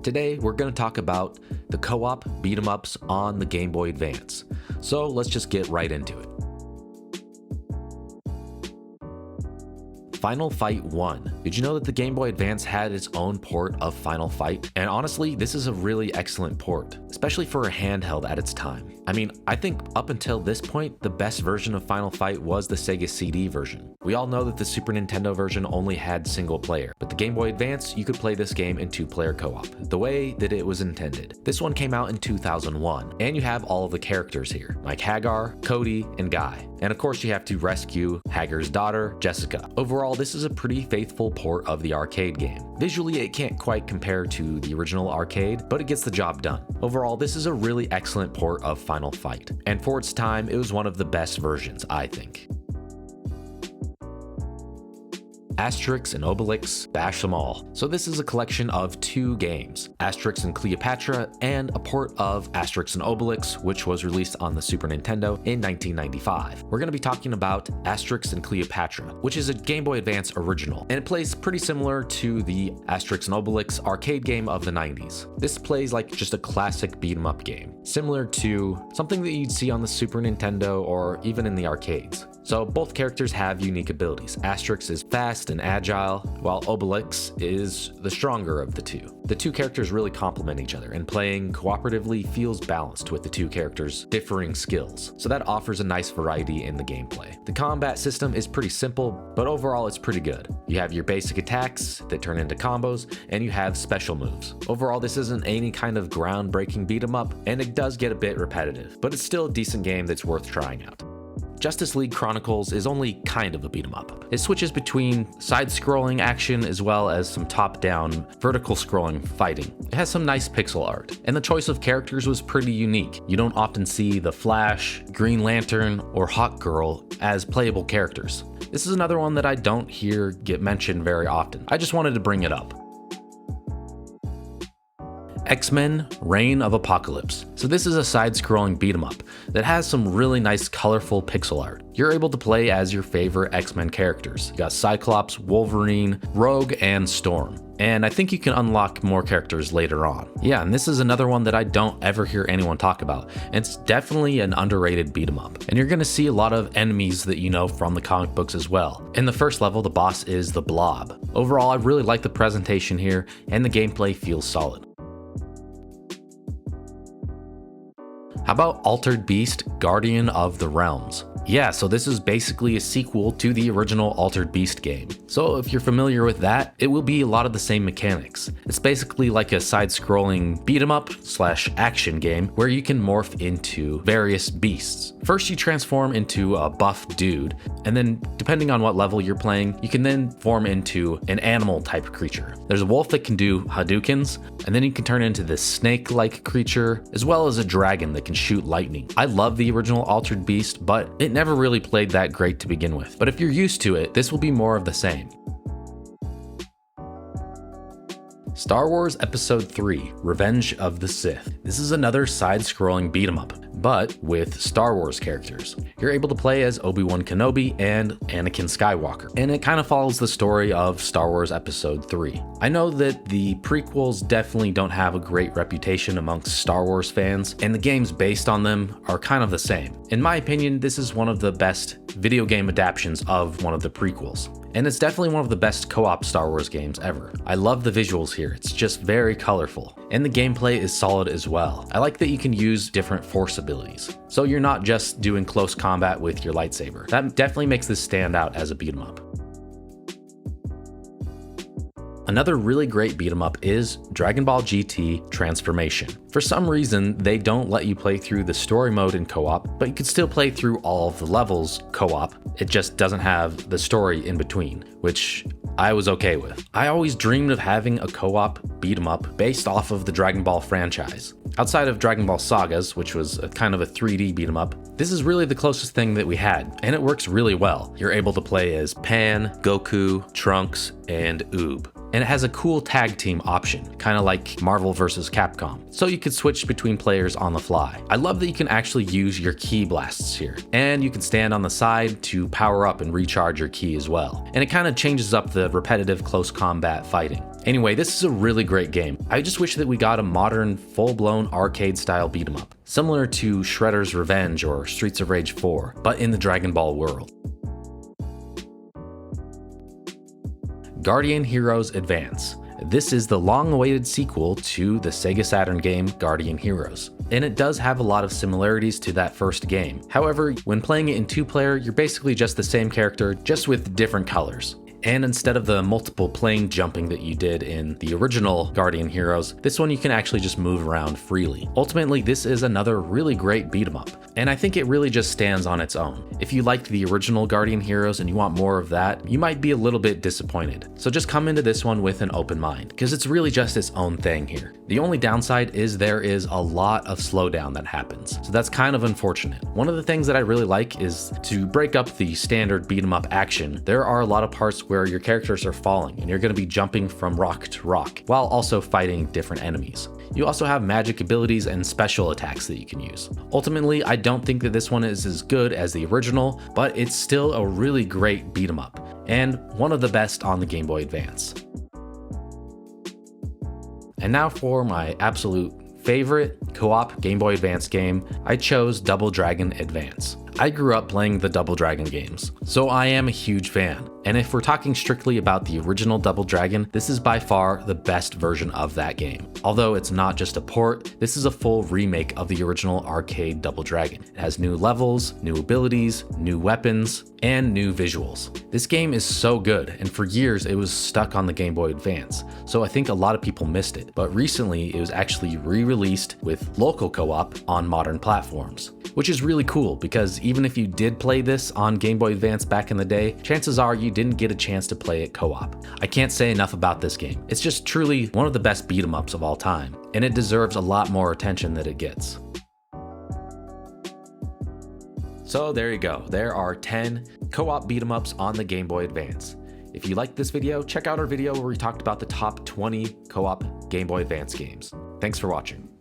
Today, we're going to talk about the co-op beat-em-ups on the Game Boy Advance. So let's just get right into it. Final Fight 1. Did you know that the Game Boy Advance had its own port of Final Fight? And honestly, this is a really excellent port, especially for a handheld at its time. I mean, I think up until this point, the best version of Final Fight was the Sega CD version. We all know that the Super Nintendo version only had single player, but the Game Boy Advance, you could play this game in two-player co-op, the way that it was intended. This one came out in 2001, and you have all of the characters here, like Hagar, Cody, and Guy. And of course, you have to rescue Hagar's daughter, Jessica. Overall, this is a pretty faithful port of the arcade game. Visually, it can't quite compare to the original arcade, but it gets the job done. Overall, this is a really excellent port of Final Fight, and for its time, it was one of the best versions, I think. Asterix and Obelix, bash them all. So this is a collection of two games, Asterix and Cleopatra, and a port of Asterix and Obelix, which was released on the Super Nintendo in 1995. We're going to be talking about Asterix and Cleopatra, which is a Game Boy Advance original, and it plays pretty similar to the Asterix and Obelix arcade game of the 90s. This plays like just a classic beat-em-up game, similar to something that you'd see on the Super Nintendo or even in the arcades. So both characters have unique abilities. Asterix is fast and agile, while Obelix is the stronger of the two. The two characters really complement each other, and playing cooperatively feels balanced with the two characters' differing skills. So that offers a nice variety in the gameplay. The combat system is pretty simple, but overall it's pretty good. You have your basic attacks that turn into combos, and you have special moves. Overall, this isn't any kind of groundbreaking beat 'em up, and it does get a bit repetitive, but it's still a decent game that's worth trying out. Justice League Chronicles is only kind of a beat 'em up. It switches between side-scrolling action as well as some top-down, vertical-scrolling fighting. It has some nice pixel art, and the choice of characters was pretty unique. You don't often see the Flash, Green Lantern, or Hawkgirl as playable characters. This is another one that I don't hear get mentioned very often. I just wanted to bring it up. X-Men Reign of Apocalypse. So this is a side-scrolling beat-em-up that has some really nice colorful pixel art. You're able to play as your favorite X-Men characters. You got Cyclops, Wolverine, Rogue, and Storm. And I think you can unlock more characters later on. Yeah, and this is another one that I don't ever hear anyone talk about. It's definitely an underrated beat-em-up. And you're gonna see a lot of enemies that you know from the comic books as well. In the first level, the boss is the Blob. Overall, I really like the presentation here, and the gameplay feels solid. How about Altered Beast, Guardian of the Realms? Yeah, so this is basically a sequel to the original Altered Beast game. So if you're familiar with that, it will be a lot of the same mechanics. It's basically like a side-scrolling beat-em-up / action game where you can morph into various beasts. First you transform into a buff dude, and then depending on what level you're playing, you can then form into an animal type creature. There's a wolf that can do Hadoukens, and then you can turn into this snake-like creature, as well as a dragon that can shoot lightning. I love the original Altered Beast, but it never really played that great to begin with. But if you're used to it, this will be more of the same. Star Wars Episode 3, Revenge of the Sith. This is another side-scrolling beat-em-up, but with Star Wars characters. You're able to play as Obi-Wan Kenobi and Anakin Skywalker, and it kind of follows the story of Star Wars Episode 3. I know that the prequels definitely don't have a great reputation amongst Star Wars fans, and the games based on them are kind of the same. In my opinion, this is one of the best video game adaptations of one of the prequels. And it's definitely one of the best co-op Star Wars games ever. I love the visuals here, it's just very colorful. And the gameplay is solid as well. I like that you can use different force abilities. So you're not just doing close combat with your lightsaber. That definitely makes this stand out as a beat 'em up. Another really great beat 'em up is Dragon Ball GT Transformation. For some reason, they don't let you play through the story mode in co-op, but you can still play through all of the levels co-op. It just doesn't have the story in between, which I was okay with. I always dreamed of having a co-op beat 'em up based off of the Dragon Ball franchise. Outside of Dragon Ball Sagas, which was a kind of a 3D beat 'em up, this is really the closest thing that we had, and it works really well. You're able to play as Pan, Goku, Trunks, and Oob. And it has a cool tag team option, kind of like Marvel vs. Capcom, so you could switch between players on the fly. I love that you can actually use your ki blasts here, and you can stand on the side to power up and recharge your ki as well. And it kind of changes up the repetitive close combat fighting. Anyway, this is a really great game. I just wish that we got a modern, full-blown arcade-style beat 'em up, similar to Shredder's Revenge or Streets of Rage 4, but in the Dragon Ball world. Guardian Heroes Advance. This is the long-awaited sequel to the Sega Saturn game Guardian Heroes, and it does have a lot of similarities to that first game. However, when playing it in 2-player, you're basically just the same character, just with different colors. And instead of the multiple plane jumping that you did in the original Guardian Heroes, this one you can actually just move around freely. Ultimately, this is another really great beat 'em up, and I think it really just stands on its own. If you liked the original Guardian Heroes and you want more of that, you might be a little bit disappointed. So just come into this one with an open mind, because it's really just its own thing here. The only downside is there is a lot of slowdown that happens, so that's kind of unfortunate. One of the things that I really like is to break up the standard beat 'em up action. There are a lot of parts where your characters are falling and you're going to be jumping from rock to rock while also fighting different enemies. You also have magic abilities and special attacks that you can use. Ultimately, I don't think that this one is as good as the original, but it's still a really great beat 'em up and one of the best on the Game Boy Advance. And now for my absolute favorite co-op Game Boy Advance game, I chose Double Dragon Advance. I grew up playing the Double Dragon games, so I am a huge fan. And if we're talking strictly about the original Double Dragon, this is by far the best version of that game. Although it's not just a port, this is a full remake of the original arcade Double Dragon. It has new levels, new abilities, new weapons, and new visuals. This game is so good, and for years it was stuck on the Game Boy Advance, so I think a lot of people missed it. But recently it was actually re-released with local co-op on modern platforms, which is really cool because even if you did play this on Game Boy Advance back in the day, chances are you didn't get a chance to play it co-op. I can't say enough about this game. It's just truly one of the best beat 'em ups of all time, and it deserves a lot more attention than it gets. So there you go. There are 10 co-op beat 'em ups on the Game Boy Advance. If you liked this video, check out our video where we talked about the top 20 co-op Game Boy Advance games. Thanks for watching.